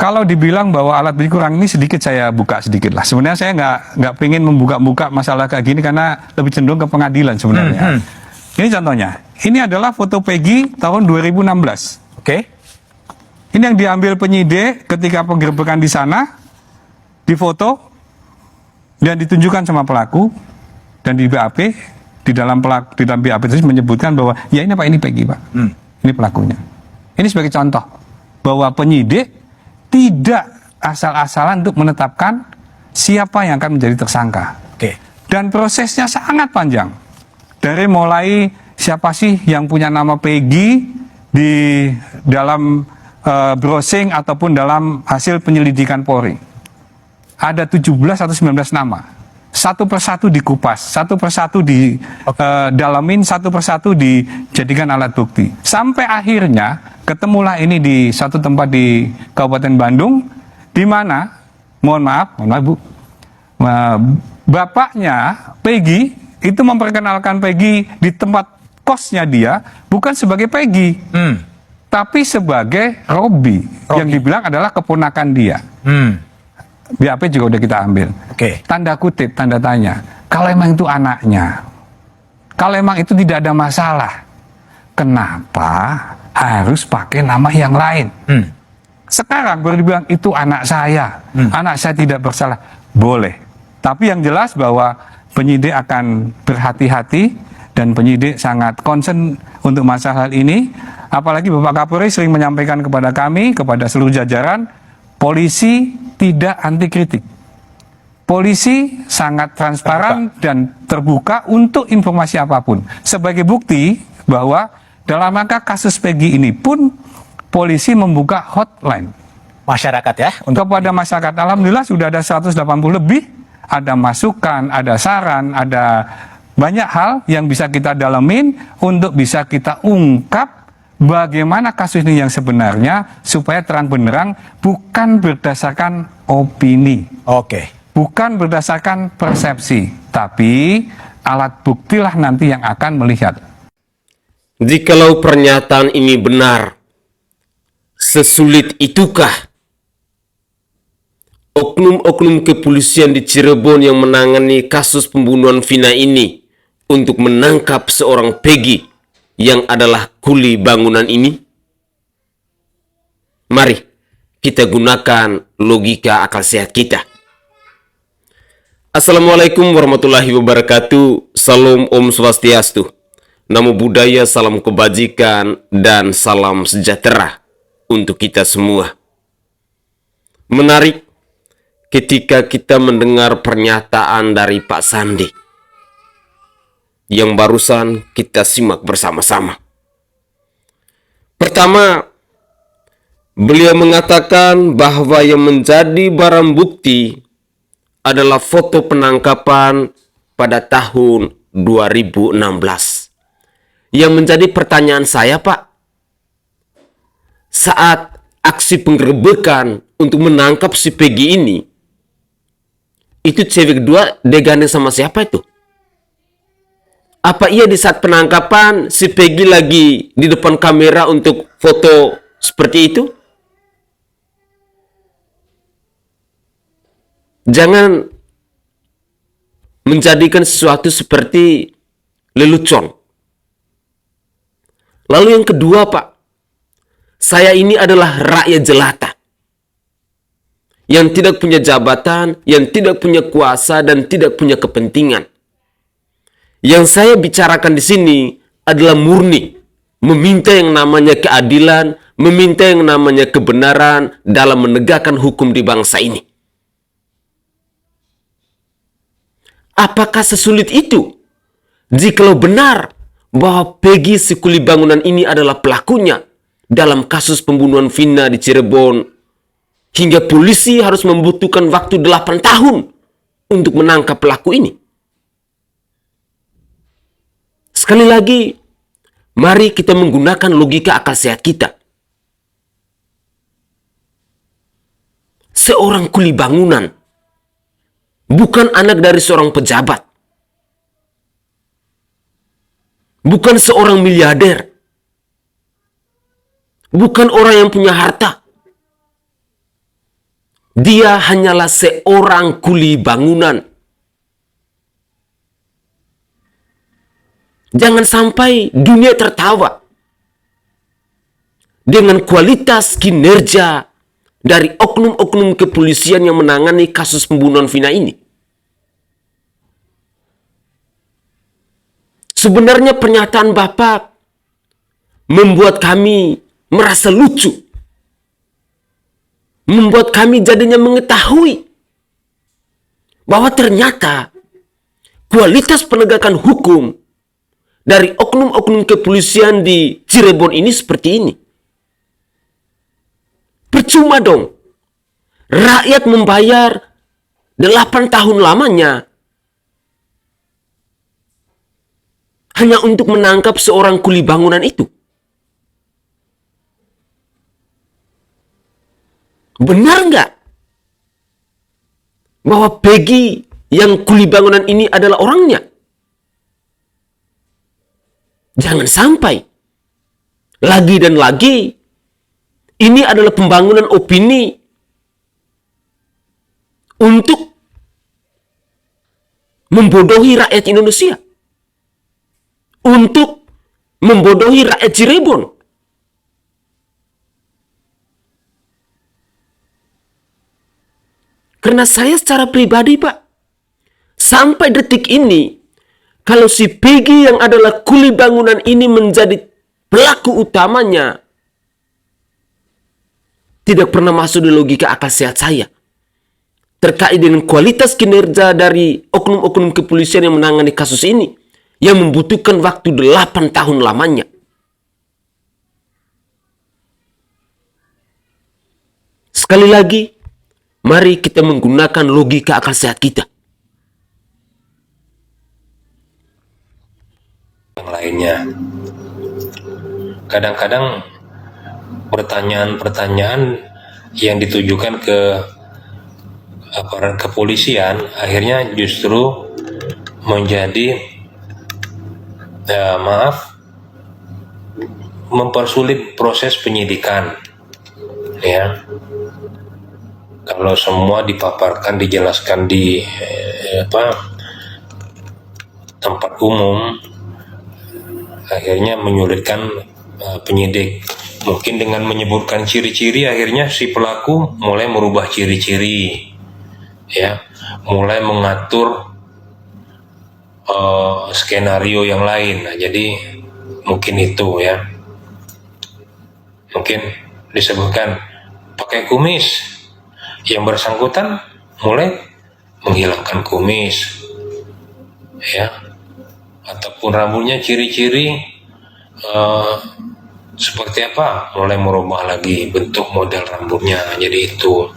Kalau dibilang bahwa alat bukti kurang ini sedikit saya buka sedikit lah. Sebenarnya saya nggak pengen membuka-buka masalah kayak gini karena lebih cenderung ke pengadilan sebenarnya. Ini contohnya. Ini adalah foto Peggy tahun 2016. Oke. Ini yang diambil penyidik ketika penggerbekan di sana, difoto dan ditunjukkan sama pelaku, dan di BAP di dalam BAP itu menyebutkan bahwa ya ini Pak, ini Peggy Pak, ini pelakunya. Ini sebagai contoh bahwa penyidik tidak asal-asalan untuk menetapkan siapa yang akan menjadi tersangka. Oke. Dan prosesnya sangat panjang. Dari mulai siapa sih yang punya nama Peggy di dalam browsing ataupun dalam hasil penyelidikan Polri. Ada 17 atau 19 nama. Satu persatu dikupas, satu persatu didalamin, satu persatu dijadikan alat bukti. Sampai akhirnya ketemulah ini di satu tempat di Kabupaten Bandung, di mana, mohon maaf Bu, bapaknya Peggy itu memperkenalkan Peggy di tempat kosnya dia bukan sebagai Peggy, tapi sebagai Robi, yang dibilang adalah keponakan dia. BAP juga udah kita ambil. Tanda kutip, tanda tanya. Kalau emang itu anaknya, kalau emang itu tidak ada masalah, kenapa harus pakai nama yang lain? Sekarang baru dibilang itu anak saya tidak bersalah. Boleh. Tapi yang jelas bahwa penyidik akan berhati-hati dan penyidik sangat concern untuk masalah hal ini. Apalagi Bapak Kapolri sering menyampaikan kepada kami, kepada seluruh jajaran, polisi tidak anti kritik. Polisi sangat transparan dan terbuka untuk informasi apapun. Sebagai bukti bahwa dalam rangka kasus Peggy ini pun polisi membuka hotline Masyarakat ya? kepada masyarakat. Alhamdulillah sudah ada 180 lebih. Ada masukan, ada saran, ada banyak hal yang bisa kita dalamin untuk bisa kita ungkap bagaimana kasus ini yang sebenarnya supaya terang benderang, bukan berdasarkan opini. Bukan berdasarkan persepsi, tapi alat buktilah nanti yang akan melihat. Jikalau pernyataan ini benar, sesulit itukah oknum-oknum kepolisian di Cirebon yang menangani kasus pembunuhan Vina ini untuk menangkap seorang Peggy yang adalah kuli bangunan ini? Mari kita gunakan logika akal sehat kita. Assalamualaikum warahmatullahi wabarakatuh. Salam Om Swastiastu. Namo Buddhaya, salam kebajikan, dan salam sejahtera untuk kita semua. Menarik ketika kita mendengar pernyataan dari Pak Sandi yang barusan kita simak bersama-sama. Pertama, beliau mengatakan bahwa yang menjadi barang bukti adalah foto penangkapan pada tahun 2016. Yang menjadi pertanyaan saya, Pak, saat aksi penggerebekan untuk menangkap si Peggy ini, itu cewek kedua digandeng sama siapa itu? Apa iya di saat penangkapan si Peggy lagi di depan kamera untuk foto seperti itu? Jangan menjadikan sesuatu seperti lelucon. Lalu yang kedua, Pak, saya ini adalah rakyat jelata yang tidak punya jabatan, yang tidak punya kuasa, dan tidak punya kepentingan. Yang saya bicarakan di sini adalah murni meminta yang namanya keadilan, meminta yang namanya kebenaran dalam menegakkan hukum di bangsa ini. Apakah sesulit itu? Jikalau benar bahwa Peggy si kuli bangunan ini adalah pelakunya dalam kasus pembunuhan Vina di Cirebon, hingga polisi harus membutuhkan waktu 8 tahun untuk menangkap pelaku ini. Sekali lagi, mari kita menggunakan logika akal sehat kita. Seorang kuli bangunan bukan anak dari seorang pejabat, bukan seorang miliarder, bukan orang yang punya harta. Dia hanyalah seorang kuli bangunan. Jangan sampai dunia tertawa dengan kualitas kinerja dari oknum-oknum kepolisian yang menangani kasus pembunuhan Vina ini. Sebenarnya pernyataan Bapak membuat kami merasa lucu. Membuat kami jadinya mengetahui bahwa ternyata kualitas penegakan hukum dari oknum-oknum kepolisian di Cirebon ini seperti ini. Percuma dong. Rakyat membayar 8 tahun lamanya hanya untuk menangkap seorang kuli bangunan itu. Benar nggak bahwa Peggy yang kuli bangunan ini adalah orangnya? Jangan sampai lagi dan lagi ini adalah pembangunan opini untuk membodohi rakyat Indonesia, untuk membodohi rakyat Cirebon. Karena saya secara pribadi, Pak, sampai detik ini, kalau si Peggy yang adalah kuli bangunan ini menjadi pelaku utamanya, tidak pernah masuk di logika akal sehat saya. Terkait dengan kualitas kinerja dari oknum-oknum kepolisian yang menangani kasus ini, yang membutuhkan waktu 8 tahun lamanya. Sekali lagi, mari kita menggunakan logika akal sehat kita. Yang lainnya, kadang-kadang pertanyaan-pertanyaan yang ditujukan ke aparat kepolisian akhirnya justru menjadi mempersulit proses penyidikan, ya. Kalau semua dipaparkan, dijelaskan di tempat umum, akhirnya menyulitkan penyidik. Mungkin dengan menyebutkan ciri-ciri, akhirnya si pelaku mulai merubah ciri-ciri, ya, mulai mengatur skenario yang lain. Nah, jadi mungkin itu, ya, mungkin disebutkan pakai kumis, yang bersangkutan mulai menghilangkan kumis, ya, ataupun rambutnya ciri-ciri seperti apa, mulai merubah lagi bentuk model rambutnya, jadi itu,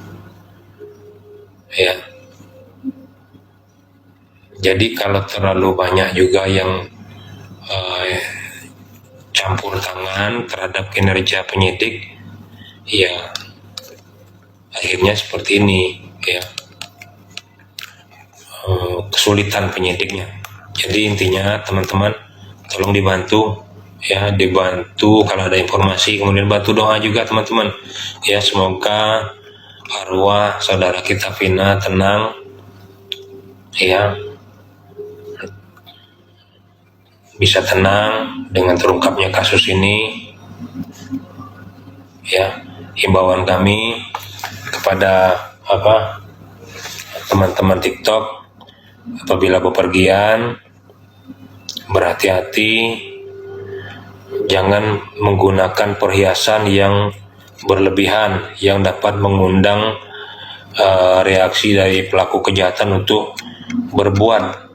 ya. Jadi kalau terlalu banyak juga yang campur tangan terhadap kinerja penyidik, ya akhirnya seperti ini, ya, kesulitan penyidiknya. Jadi intinya teman-teman, tolong dibantu, ya, dibantu kalau ada informasi, kemudian bantu doa juga teman-teman, ya, semoga arwah saudara kita Vina tenang, ya, bisa tenang dengan terungkapnya kasus ini, ya. Himbauan kami kepada teman-teman TikTok, apabila bepergian berhati-hati, jangan menggunakan perhiasan yang berlebihan yang dapat mengundang reaksi dari pelaku kejahatan untuk berbuat.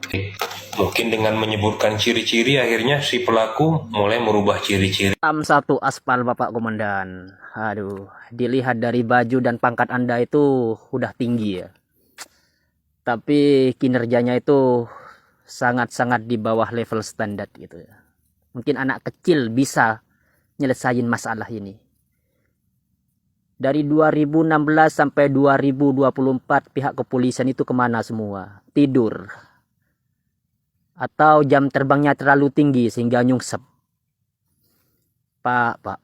Mungkin dengan menyebutkan ciri-ciri, akhirnya si pelaku mulai merubah ciri-ciri. Satu aspal Bapak Komandan. Aduh, dilihat dari baju dan pangkat Anda itu udah tinggi, ya. Tapi kinerjanya itu sangat-sangat di bawah level standar gitu, ya. Mungkin anak kecil bisa nyelesain masalah ini. Dari 2016 sampai 2024 pihak kepolisian itu kemana semua? Tidur. Atau jam terbangnya terlalu tinggi sehingga nyungsep. Pak.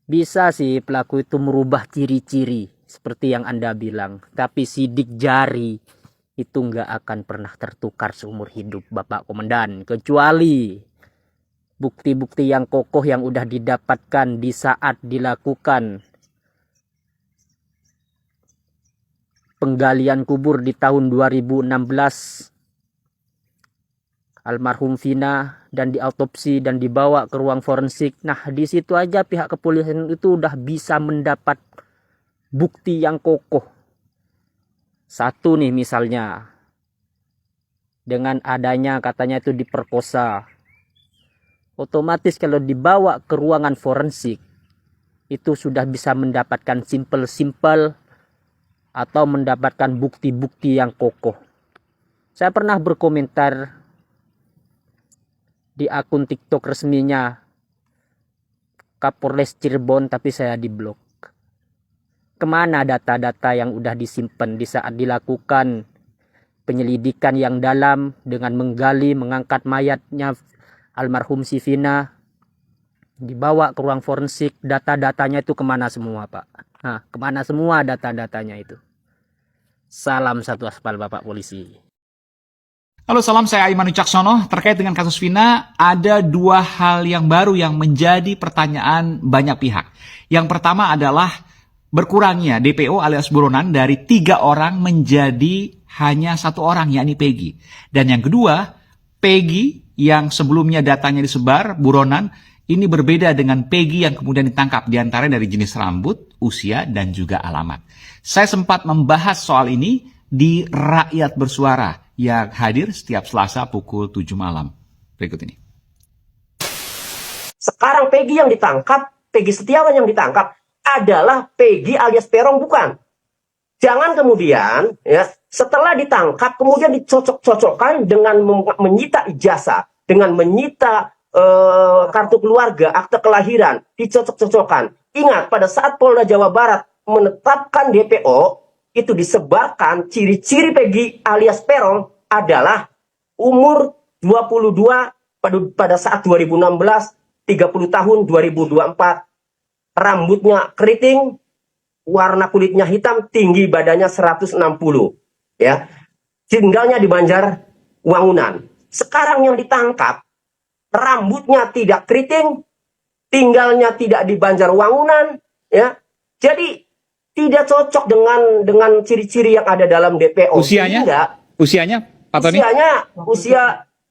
Bisa sih pelaku itu merubah ciri-ciri seperti yang Anda bilang. Tapi sidik jari itu nggak akan pernah tertukar seumur hidup, Bapak Komandan. Kecuali bukti-bukti yang kokoh yang udah didapatkan di saat dilakukan penggalian kubur di tahun 2016 almarhum Vina dan diautopsi dan dibawa ke ruang forensik. Nah, di situ aja pihak kepolisian itu udah bisa mendapat bukti yang kokoh. Satu nih misalnya, dengan adanya katanya itu diperkosa, otomatis kalau dibawa ke ruangan forensik itu sudah bisa mendapatkan simpel-simpel atau mendapatkan bukti-bukti yang kokoh. Saya pernah berkomentar di akun TikTok resminya Kapolres Cirebon, tapi saya diblok. Kemana data-data yang udah disimpan di saat dilakukan penyelidikan yang dalam dengan menggali, mengangkat mayatnya almarhum si Vina, dibawa ke ruang forensik, data-datanya itu kemana semua, Pak? Nah, kemana semua data-datanya itu? Salam satu aspal, Bapak Polisi. Halo, salam, saya Aiman Wicaksono. Terkait dengan kasus Vina, ada dua hal yang baru yang menjadi pertanyaan banyak pihak. Yang pertama adalah berkurangnya DPO alias buronan dari 3 orang menjadi hanya 1 orang, yakni Peggy. Dan yang kedua, Peggy yang sebelumnya datanya disebar, buronan, ini berbeda dengan Peggy yang kemudian ditangkap, diantaranya dari jenis rambut, usia, dan juga alamat. Saya sempat membahas soal ini di Rakyat Bersuara yang hadir setiap Selasa pukul 7 malam. Berikut ini. Sekarang Peggy yang ditangkap, Peggy Setiawan yang ditangkap adalah Peggy alias Peron, bukan. Jangan kemudian ya setelah ditangkap kemudian dicocok-cocokkan dengan menyita ijazah, dengan menyita kartu keluarga, akte kelahiran, dicocok-cocokkan. Ingat, pada saat Polda Jawa Barat menetapkan DPO, itu disebarkan ciri-ciri Peggy alias Peron adalah umur 22 pada saat 2016, 30 tahun 2024, rambutnya keriting, warna kulitnya hitam, tinggi badannya 160, ya. Tinggalnya di Banjar Wangunan. Sekarang yang ditangkap, rambutnya tidak keriting, tinggalnya tidak di Banjar Wangunan, ya. Jadi tidak cocok dengan ciri-ciri yang ada dalam DPO. Usianya? Usianya, Pak Tony?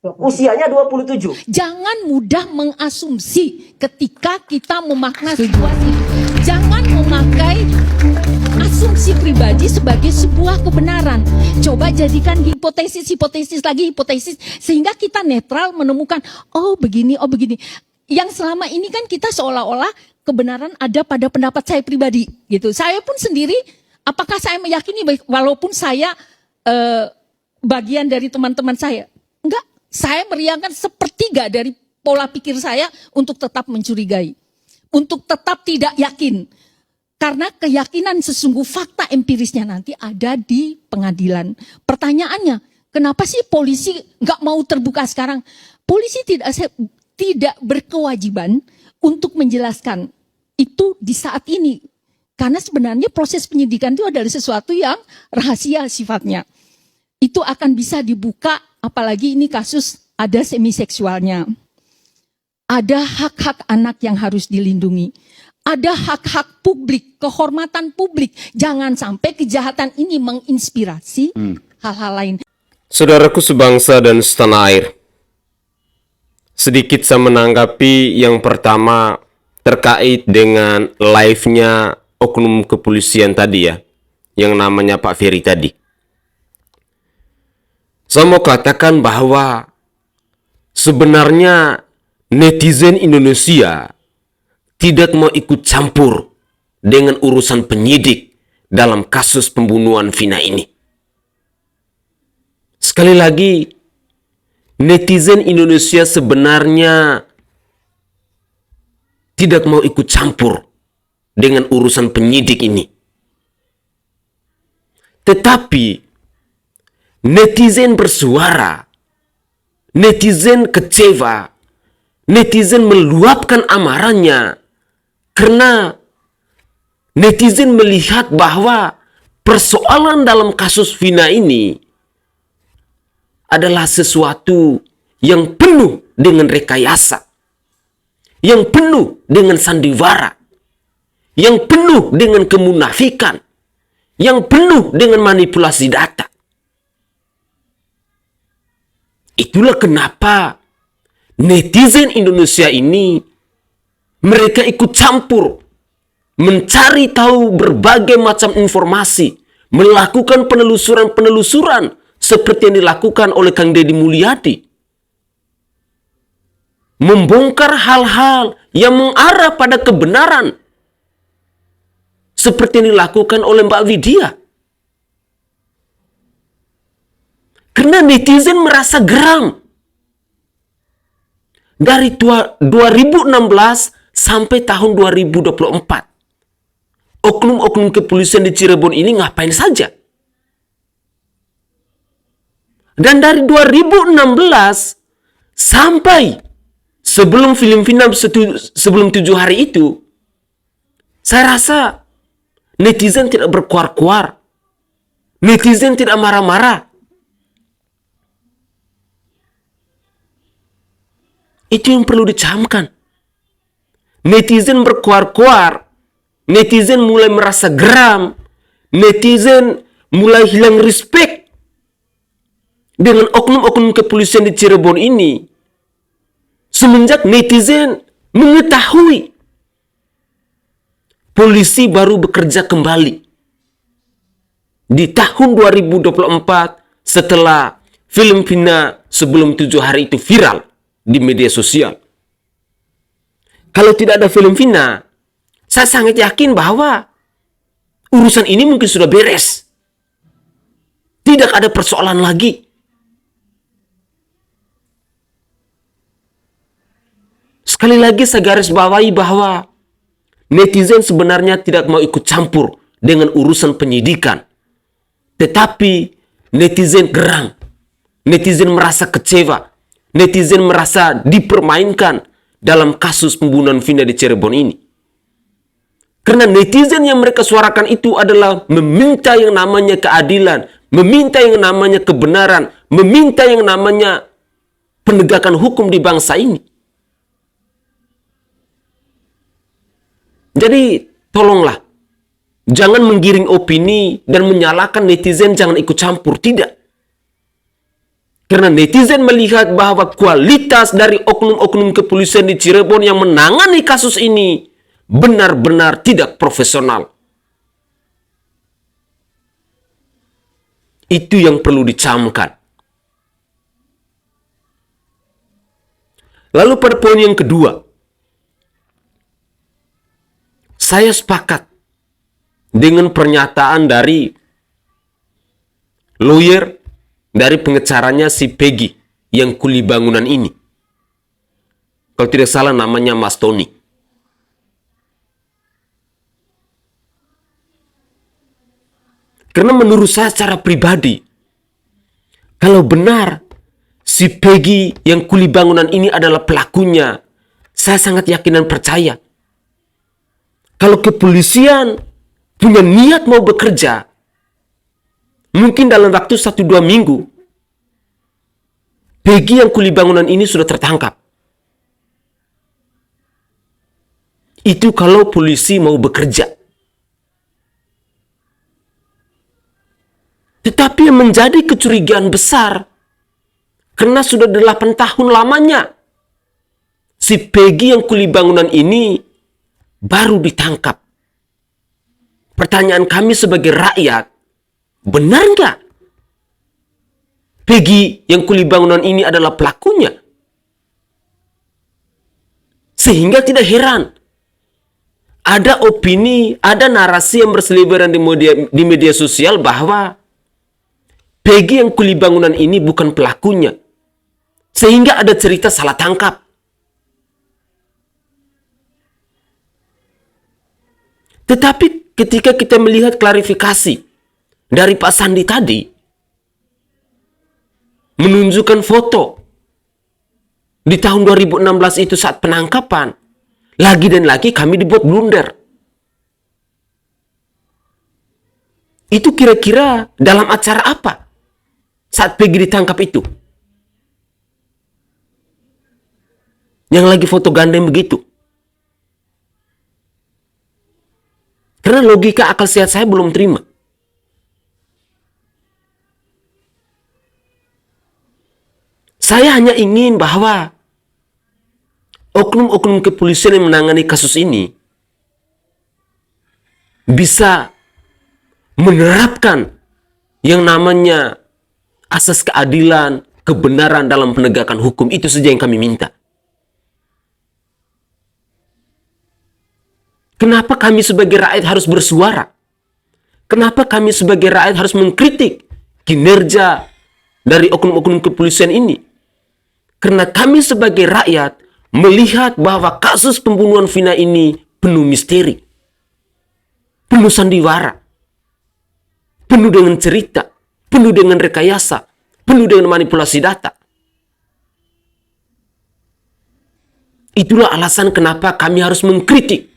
Usianya 27. Jangan mudah mengasumsi ketika kita memakna situasi. Jangan memakai asumsi pribadi sebagai sebuah kebenaran. Coba jadikan hipotesis sehingga kita netral menemukan oh begini. Yang selama ini kan kita seolah-olah kebenaran ada pada pendapat saya pribadi gitu. Saya pun sendiri, apakah saya meyakini walaupun saya bagian dari teman-teman saya? Enggak, saya meriangkan sepertiga dari pola pikir saya untuk tetap mencurigai, untuk tetap tidak yakin. Karena keyakinan sesungguh fakta empirisnya nanti ada di pengadilan. Pertanyaannya, kenapa sih polisi enggak mau terbuka sekarang? Polisi tidak berkewajiban untuk menjelaskan itu di saat ini. Karena sebenarnya proses penyidikan itu adalah sesuatu yang rahasia sifatnya. Itu akan bisa dibuka, apalagi ini kasus ada semiseksualnya. Ada hak-hak anak yang harus dilindungi. Ada hak-hak publik, kehormatan publik. Jangan sampai kejahatan ini menginspirasi hal-hal lain. Saudaraku sebangsa dan setanah air, sedikit saya menanggapi yang pertama terkait dengan live-nya oknum kepolisian tadi ya, yang namanya Pak Ferry tadi. Saya mau katakan bahwa sebenarnya netizen Indonesia tidak mau ikut campur dengan urusan penyidik dalam kasus pembunuhan Vina ini. Sekali lagi, netizen Indonesia sebenarnya tidak mau ikut campur dengan urusan penyidik ini. Tetapi netizen bersuara, netizen kecewa, netizen meluapkan amarahnya karena netizen melihat bahwa persoalan dalam kasus Vina ini adalah sesuatu yang penuh dengan rekayasa, yang penuh dengan sandiwara, yang penuh dengan kemunafikan, yang penuh dengan manipulasi data. Itulah kenapa netizen Indonesia ini mereka ikut campur, mencari tahu berbagai macam informasi, melakukan penelusuran-penelusuran seperti yang dilakukan oleh Kang Deddy Mulyadi. Membongkar hal-hal yang mengarah pada kebenaran seperti yang dilakukan oleh Mbak Widya. Karena netizen merasa geram. Dari 2016 sampai tahun 2024. Oknum-oknum kepolisian di Cirebon ini ngapain saja? Dan dari 2016 sampai sebelum film Vina sebelum 7 hari itu, saya rasa netizen tidak berkuar-kuar. Netizen tidak marah-marah. Itu yang perlu dicamkan. Netizen berkuar-kuar. Netizen mulai merasa geram. Netizen mulai hilang respect dengan oknum-oknum kepolisian di Cirebon ini. Semenjak netizen mengetahui polisi baru bekerja kembali di tahun 2024 setelah film Vina sebelum 7 hari itu viral di media sosial. Kalau tidak ada film Vina, saya sangat yakin bahwa urusan ini mungkin sudah beres. Tidak ada persoalan lagi. Sekali lagi saya garis bawahi bahwa netizen sebenarnya tidak mau ikut campur dengan urusan penyidikan. Tetapi netizen geram. Netizen merasa kecewa. Netizen merasa dipermainkan dalam kasus pembunuhan Vina di Cirebon ini. Karena netizen yang mereka suarakan itu adalah meminta yang namanya keadilan, meminta yang namanya kebenaran, meminta yang namanya penegakan hukum di bangsa ini. Jadi tolonglah, jangan menggiring opini dan menyalahkan netizen, jangan ikut campur, tidak. Karena netizen melihat bahwa kualitas dari oknum-oknum kepolisian di Cirebon yang menangani kasus ini benar-benar tidak profesional. Itu yang perlu dicamkan. Lalu pada poin yang kedua, saya sepakat dengan pernyataan dari lawyer dari pengecaranya si Peggy yang kuli bangunan ini. Kalau tidak salah namanya Mas Tony. Karena menurut saya secara pribadi, kalau benar si Peggy yang kuli bangunan ini adalah pelakunya, saya sangat yakin dan percaya. Kalau kepolisian punya niat mau bekerja, mungkin dalam waktu 1-2 minggu, Peggy yang kuli bangunan ini sudah tertangkap. Itu kalau polisi mau bekerja. Tetapi yang menjadi kecurigaan besar, karena sudah 8 tahun lamanya, si Peggy yang kuli bangunan ini baru ditangkap. Pertanyaan kami sebagai rakyat, benar nggak Peggy yang kuli bangunan ini adalah pelakunya? Sehingga tidak heran ada opini, ada narasi yang berseliweran di media sosial bahwa Peggy yang kuli bangunan ini bukan pelakunya. Sehingga ada cerita salah tangkap. Tetapi ketika kita melihat klarifikasi dari Pak Sandi tadi, menunjukkan foto di tahun 2016 itu saat penangkapan, lagi dan lagi kami dibuat blunder. Itu kira-kira dalam acara apa saat Peggy ditangkap itu? Yang lagi foto gandeng begitu. Karena logika akal sehat saya belum terima. Saya hanya ingin bahwa oknum-oknum kepolisian yang menangani kasus ini bisa menerapkan yang namanya asas keadilan, kebenaran dalam penegakan hukum. Itu saja yang kami minta. Kenapa kami sebagai rakyat harus bersuara? Kenapa kami sebagai rakyat harus mengkritik kinerja dari oknum-oknum kepolisian ini? Karena kami sebagai rakyat melihat bahwa kasus pembunuhan Vina ini penuh misteri, penuh sandiwara, penuh dengan cerita, penuh dengan rekayasa, penuh dengan manipulasi data. Itulah alasan kenapa kami harus mengkritik.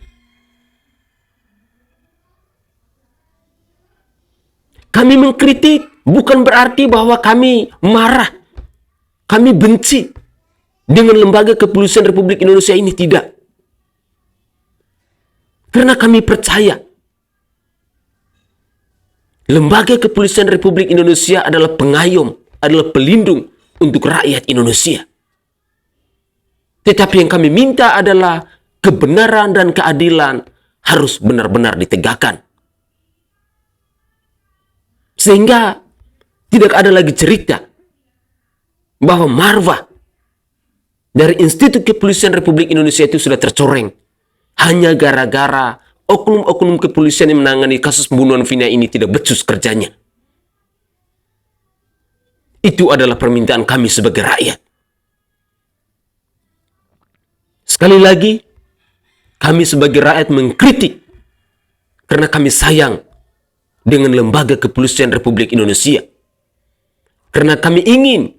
Kami mengkritik bukan berarti bahwa kami marah, kami benci dengan lembaga kepolisian Republik Indonesia ini, tidak. Karena kami percaya lembaga kepolisian Republik Indonesia adalah pengayom, adalah pelindung untuk rakyat Indonesia. Tetapi yang kami minta adalah kebenaran dan keadilan harus benar-benar ditegakkan. Sehingga tidak ada lagi cerita bahwa marwah dari Institut Kepolisian Republik Indonesia itu sudah tercoreng hanya gara-gara oknum-oknum kepolisian yang menangani kasus pembunuhan Vina ini tidak becus kerjanya. Itu adalah permintaan kami sebagai rakyat. Sekali lagi, kami sebagai rakyat mengkritik karena kami sayang dengan lembaga kepolisian Republik Indonesia. Karena kami ingin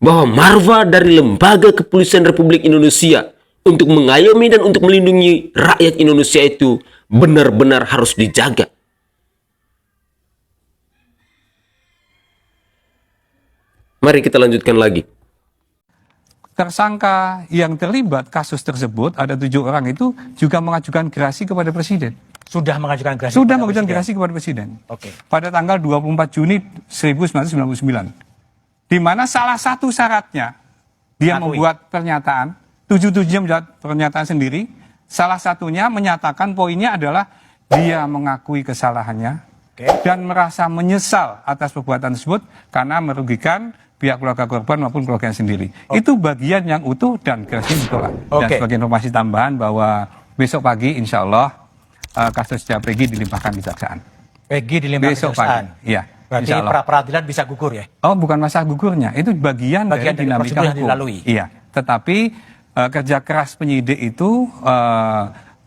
bahwa marwah dari lembaga kepolisian Republik Indonesia untuk mengayomi dan untuk melindungi rakyat Indonesia itu benar-benar harus dijaga. Mari kita lanjutkan lagi. Tersangka yang terlibat kasus tersebut, ada 7 orang itu juga mengajukan gerasi kepada Presiden. Sudah mengajukan gerasi. Sudah mengajukan gerasi kepada Presiden. Oke. Pada tanggal 24 Juni 1999. Di mana salah satu syaratnya dia membuat pernyataan, 7-7-nya membuat pernyataan sendiri. Salah satunya menyatakan poinnya adalah dia mengakui kesalahannya dan merasa menyesal atas perbuatan tersebut karena merugikan pihak keluarga korban maupun keluarganya sendiri. Itu bagian yang utuh dan gerasinya ditolak. Dan sebagai informasi tambahan bahwa besok pagi insya Allah kasus Peggy dilimpahkan kejaksaan. Peggy dilimpahkan kejaksaan. Iya. Berarti pra-peradilan bisa gugur ya? Oh, bukan masalah gugurnya. Itu bagian dari dinamika prosedur yang hukum. dilalui. Iya. Tetapi kerja keras penyidik itu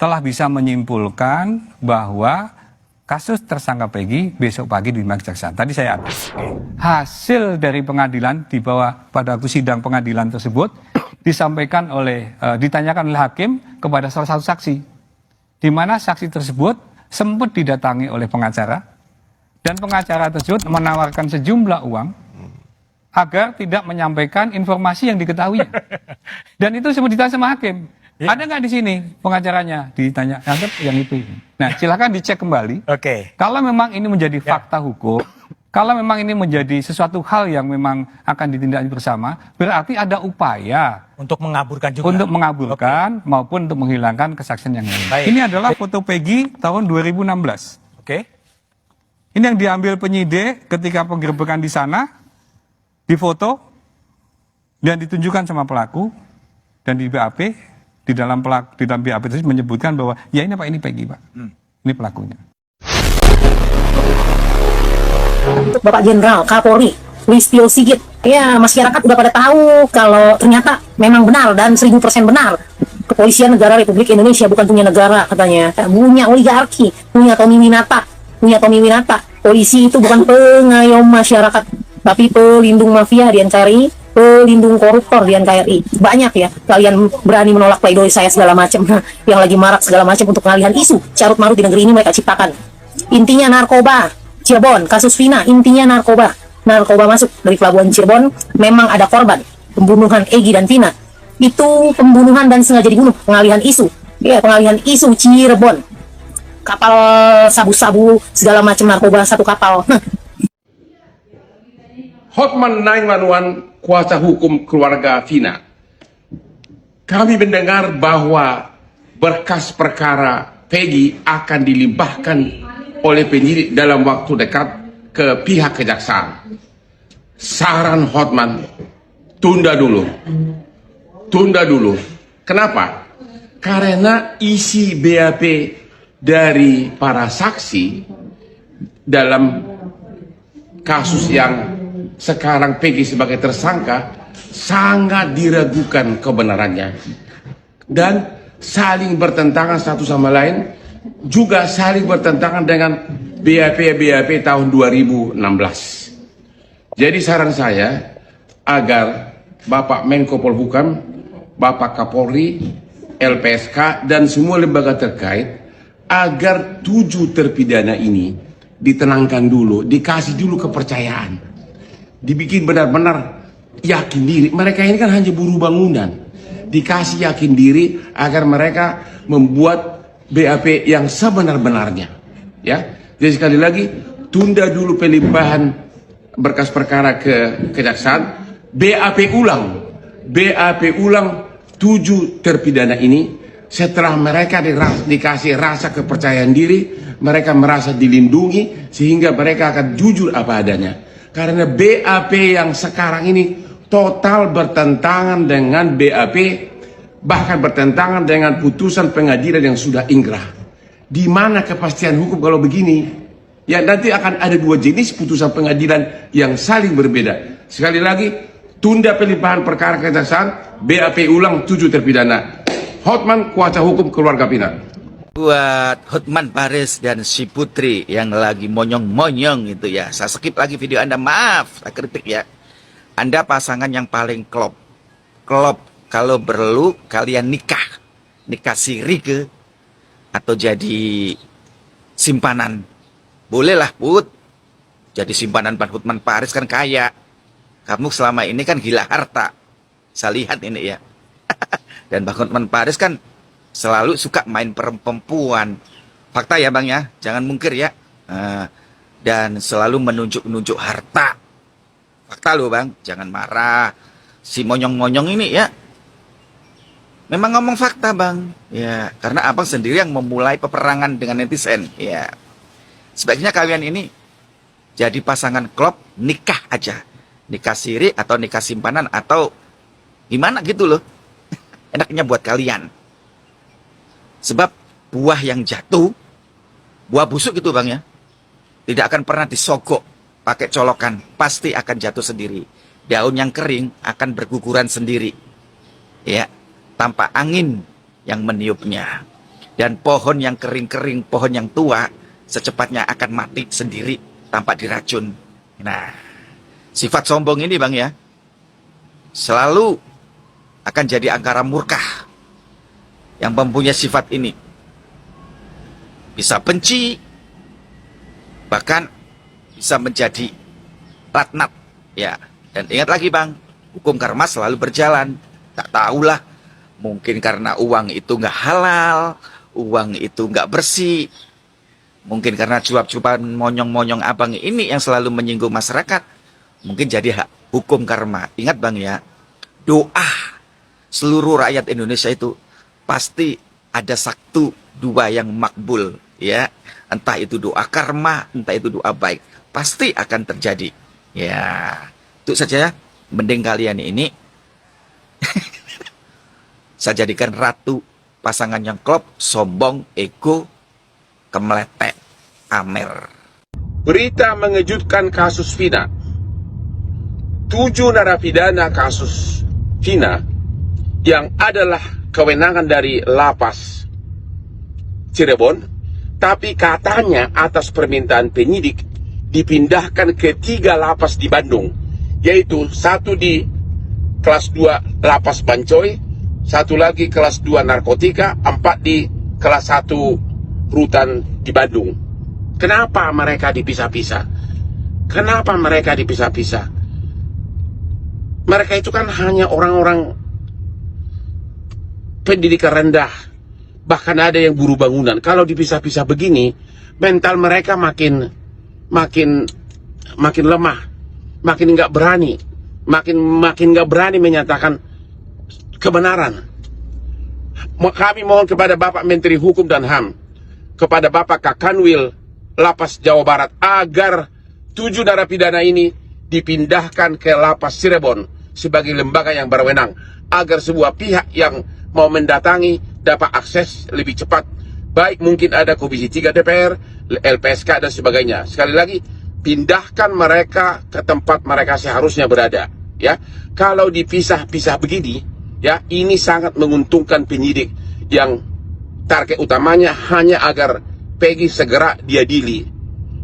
telah bisa menyimpulkan bahwa kasus tersangka Peggy besok pagi dilimpahkan kejaksaan. Tadi saya ada. Hasil dari pengadilan di bawah pada waktu sidang pengadilan tersebut disampaikan oleh ditanyakan oleh hakim kepada salah satu saksi. Di mana saksi tersebut sempat didatangi oleh pengacara dan pengacara tersebut menawarkan sejumlah uang agar tidak menyampaikan informasi yang diketahuinya. Dan itu sempat ditanya sama hakim. Ada nggak di sini pengacaranya? Ditanya, yang itu. Nah, silakan dicek kembali. Kalau memang ini menjadi fakta hukum, kalau memang ini menjadi sesuatu hal yang memang akan ditindaklanjuti bersama, berarti ada upaya untuk mengaburkan juga. Untuk mengaburkan maupun untuk menghilangkan kesaksian yang lain. Ini adalah foto Peggy tahun 2016. Ini yang diambil penyidik ketika penggerbekan di sana, difoto dan ditunjukkan sama pelaku, dan di BAP di dalam BAP itu menyebutkan bahwa ya ini Pak, ini Peggy Pak, ini pelakunya. Bapak Jenderal Kapolri Listio Sigit, ya masyarakat udah pada tahu kalau ternyata memang benar dan 1000% benar kepolisian negara Republik Indonesia bukan punya negara, katanya punya oligarki, punya Tommy Winata. Polisi itu bukan pengayom masyarakat tapi pelindung mafia di NKRI, pelindung koruptor di NKRI. Banyak ya kalian berani menolak pledoi saya segala macam yang lagi marak segala macam untuk pengalihan isu carut marut di negeri ini mereka ciptakan. Intinya narkoba Cirebon, kasus Vina, intinya narkoba. Narkoba masuk dari pelabuhan Cirebon, memang ada korban. Pembunuhan Egy dan Vina. Itu pembunuhan dan sengaja dibunuh, pengalihan isu. Ya, pengalihan isu Cirebon. Kapal sabu-sabu, segala macam narkoba, satu kapal. Hotman 911, kuasa hukum keluarga Vina. Kami mendengar bahwa berkas perkara Peggy akan dilimpahkan oleh penyidik dalam waktu dekat ke pihak kejaksaan. Saran Hotman, tunda dulu. Tunda dulu. Kenapa? Karena isi BAP dari para saksi dalam kasus yang sekarang Peggy sebagai tersangka sangat diragukan kebenarannya dan saling bertentangan satu sama lain, juga saling bertentangan dengan BAP tahun 2016. Jadi saran saya agar Bapak Menko Polhukam, Bapak Kapolri, LPSK dan semua lembaga terkait agar 7 terpidana ini ditenangkan dulu, dikasih dulu kepercayaan, dibikin benar-benar yakin diri. Mereka ini kan hanya buruh bangunan, dikasih yakin diri agar mereka membuat BAP yang sebenar-benarnya. Ya, jadi sekali lagi tunda dulu pelimpahan berkas perkara ke kejaksaan, BAP ulang 7 terpidana ini. Setelah mereka dikasih rasa kepercayaan diri, mereka merasa dilindungi sehingga mereka akan jujur apa adanya. Karena BAP yang sekarang ini total bertentangan dengan BAP, bahkan bertentangan dengan putusan pengadilan yang sudah inkrah. Di mana kepastian hukum kalau begini? Ya, nanti akan ada 2 jenis putusan pengadilan yang saling berbeda. Sekali lagi, tunda pelimpahan perkara kejaksaan, BAP ulang 7 terpidana. Hotman, kuasa hukum keluarga Vina. Buat Hotman Paris dan si Putri yang lagi monyong-monyong itu ya, saya skip lagi video Anda, maaf, saya kritik ya. Anda pasangan yang paling klop. Kalau perlu kalian nikah siri ke atau jadi simpanan. Bolehlah Put, jadi simpanan Pak Hotman Paris kan kaya. Kamu selama ini kan gila harta. Saya lihat ini ya. Dan Pak Hotman Paris kan selalu suka main perempuan. Fakta ya Bang ya, jangan mungkir ya. Dan selalu menunjuk-nunjuk harta. Fakta loh Bang, jangan marah. Si monyong-monyong ini ya, memang ngomong fakta Bang. Ya, karena Abang sendiri yang memulai peperangan dengan netizen. Ya, sebaiknya kalian ini jadi pasangan klop, nikah aja. Nikah siri atau nikah simpanan atau gimana gitu loh. Enaknya buat kalian. Sebab buah yang jatuh, buah busuk gitu Bang ya, tidak akan pernah disogok pakai colokan, pasti akan jatuh sendiri. Daun yang kering akan berguguran sendiri, ya, tanpa angin yang meniupnya. Dan pohon yang kering-kering, pohon yang tua, secepatnya akan mati sendiri tanpa diracun. Nah, sifat sombong ini Bang ya, selalu akan jadi angkara murka. Yang mempunyai sifat ini bisa benci, bahkan bisa menjadi laknat, ya. Dan ingat lagi Bang, hukum karma selalu berjalan. Tak tahulah, mungkin karena uang itu nggak halal, uang itu nggak bersih, mungkin karena cuap-cuapan monyong-monyong Abang ini yang selalu menyinggung masyarakat, mungkin jadi hak hukum karma. Ingat Bang ya, doa seluruh rakyat Indonesia itu pasti ada 1-2 yang makbul, ya. Entah itu doa karma, entah itu doa baik, pasti akan terjadi. Ya, itu saja ya. Mending kalian ini saya jadikan ratu pasangan yang klop, sombong, ego, kemeletek, amer. Berita mengejutkan kasus Vina. 7 narapidana kasus Vina yang adalah kewenangan dari Lapas Cirebon, tapi katanya atas permintaan penyidik dipindahkan ke 3 lapas di Bandung, yaitu 1 di kelas 2 Lapas Bancoy, 1 lagi kelas 2 narkotika, 4 di kelas 1 rutan di Bandung. Kenapa mereka dipisah-pisah? Kenapa mereka dipisah-pisah? Mereka itu kan hanya orang-orang pendidikan rendah. Bahkan ada yang buruh bangunan. Kalau dipisah-pisah begini, mental mereka makin lemah, makin nggak berani, makin nggak berani menyatakan kebenaran. Kami mohon kepada Bapak Menteri Hukum dan HAM, kepada Bapak Kakanwil Lapas Jawa Barat, agar 7 narapidana ini dipindahkan ke Lapas Cirebon sebagai lembaga yang berwenang, agar sebuah pihak yang mau mendatangi dapat akses lebih cepat. Baik mungkin ada Komisi 3 DPR, LPSK dan sebagainya. Sekali lagi, pindahkan mereka ke tempat mereka seharusnya berada. Ya, kalau dipisah-pisah begini, ya ini sangat menguntungkan penyidik yang target utamanya hanya agar Peggy segera diadili.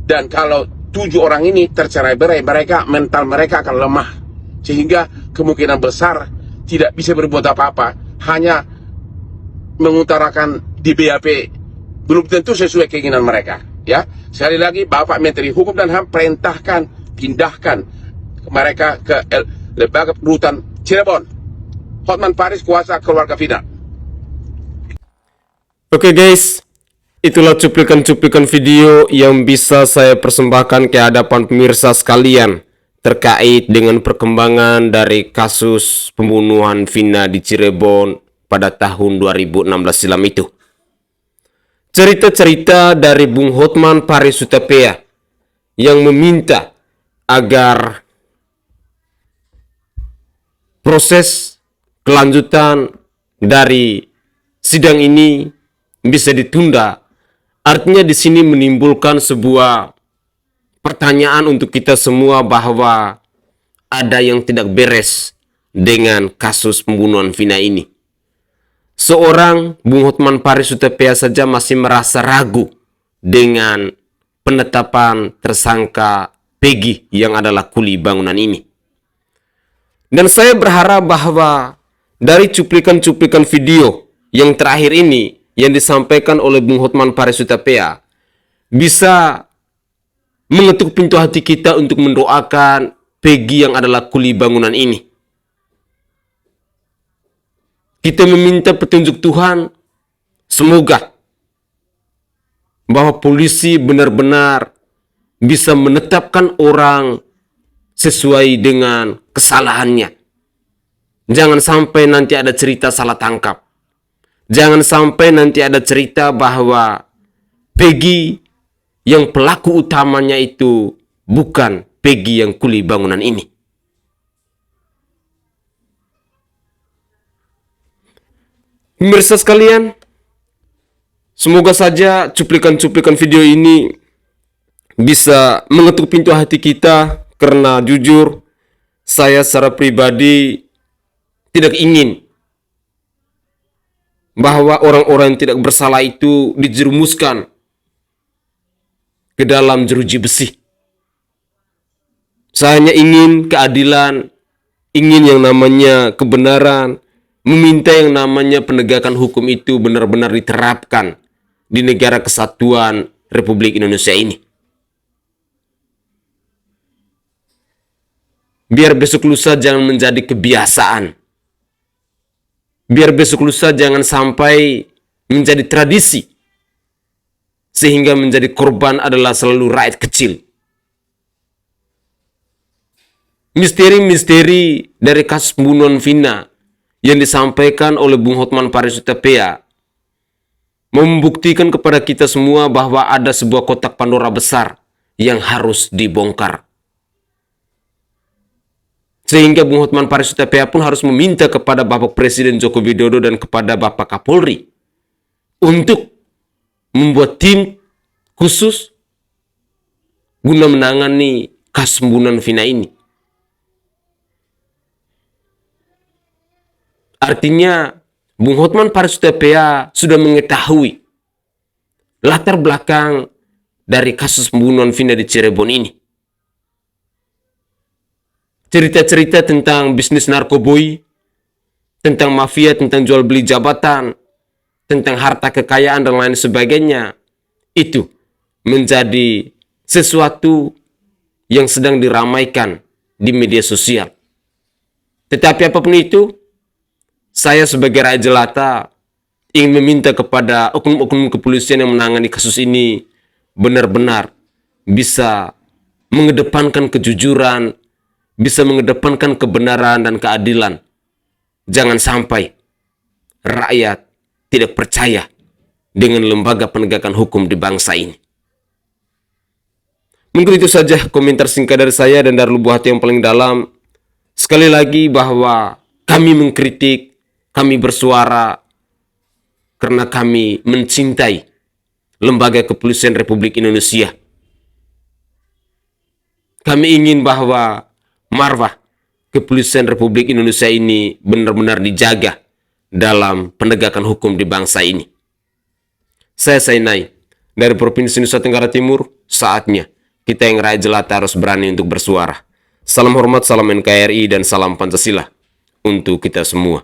Dan kalau 7 orang ini tercerai-berai, mental mereka akan lemah, sehingga kemungkinan besar tidak bisa berbuat apa-apa, hanya mengutarakan di BAP belum tentu sesuai keinginan mereka. Ya, sekali lagi Bapak Menteri Hukum dan HAM perintahkan pindahkan mereka ke lembaga rutan Cirebon. Hotman Paris, kuasa keluarga Vina. Oke guys, itulah cuplikan-cuplikan video yang bisa saya persembahkan ke hadapan pemirsa sekalian terkait dengan perkembangan dari kasus pembunuhan Vina di Cirebon pada tahun 2016 silam itu. Cerita-cerita dari Bung Hotman Paris Hutapea yang meminta agar proses kelanjutan dari sidang ini bisa ditunda. Artinya di sini menimbulkan sebuah pertanyaan untuk kita semua bahwa ada yang tidak beres dengan kasus pembunuhan Vina ini. Seorang Bung Hotman Paris Hutapea saja masih merasa ragu dengan penetapan tersangka Peggy yang adalah kuli bangunan ini. Dan saya berharap bahwa dari cuplikan-cuplikan video yang terakhir ini yang disampaikan oleh Bung Hotman Paris Hutapea bisa mengetuk pintu hati kita untuk mendoakan Peggy yang adalah kuli bangunan ini. Kita meminta petunjuk Tuhan, semoga bahwa polisi benar-benar bisa menetapkan orang sesuai dengan kesalahannya. Jangan sampai nanti ada cerita salah tangkap. Jangan sampai nanti ada cerita bahwa Peggy yang pelaku utamanya itu bukan Peggy yang kuli bangunan ini. Pemirsa sekalian, semoga saja cuplikan-cuplikan video ini bisa mengetuk pintu hati kita, karena jujur saya secara pribadi tidak ingin bahwa orang-orang yang tidak bersalah itu dijerumuskan ke dalam jeruji besi. Saya hanya ingin keadilan, ingin yang namanya kebenaran, meminta yang namanya penegakan hukum itu benar-benar diterapkan di negara kesatuan Republik Indonesia ini. Biar besok lusa jangan menjadi kebiasaan. Biar besok lusa jangan sampai menjadi tradisi, sehingga menjadi korban adalah selalu rakyat kecil. Misteri-misteri dari kasus pembunuhan Vina yang disampaikan oleh Bung Hotman Paris Hutapea membuktikan kepada kita semua bahwa ada sebuah kotak Pandora besar yang harus dibongkar. Sehingga Bung Hotman Paris Hutapea pun harus meminta kepada Bapak Presiden Joko Widodo dan kepada Bapak Kapolri untuk membuat tim khusus guna menangani kasus pembunuhan Vina ini. Artinya, Bung Hotman Paris Hutapea sudah mengetahui latar belakang dari kasus pembunuhan Vina di Cirebon ini. Cerita-cerita tentang bisnis narkoboy, tentang mafia, tentang jual beli jabatan, tentang harta kekayaan dan lain sebagainya, itu menjadi sesuatu yang sedang diramaikan di media sosial. Tetapi apapun itu, saya sebagai rakyat jelata ingin meminta kepada oknum-oknum kepolisian yang menangani kasus ini benar-benar bisa mengedepankan kejujuran, bisa mengedepankan kebenaran dan keadilan. Jangan sampai rakyat tidak percaya dengan lembaga penegakan hukum di bangsa ini. Mungkin itu saja komentar singkat dari saya dan dari lubuk hati yang paling dalam. Sekali lagi bahwa kami mengkritik, kami bersuara karena kami mencintai lembaga kepolisian Republik Indonesia. Kami ingin bahwa marwah kepolisian Republik Indonesia ini benar-benar dijaga dalam penegakan hukum di bangsa ini. Saya Sainai dari Provinsi Nusa Tenggara Timur, saatnya kita yang rakyat jelata harus berani untuk bersuara. Salam hormat, salam NKRI, dan salam Pancasila untuk kita semua.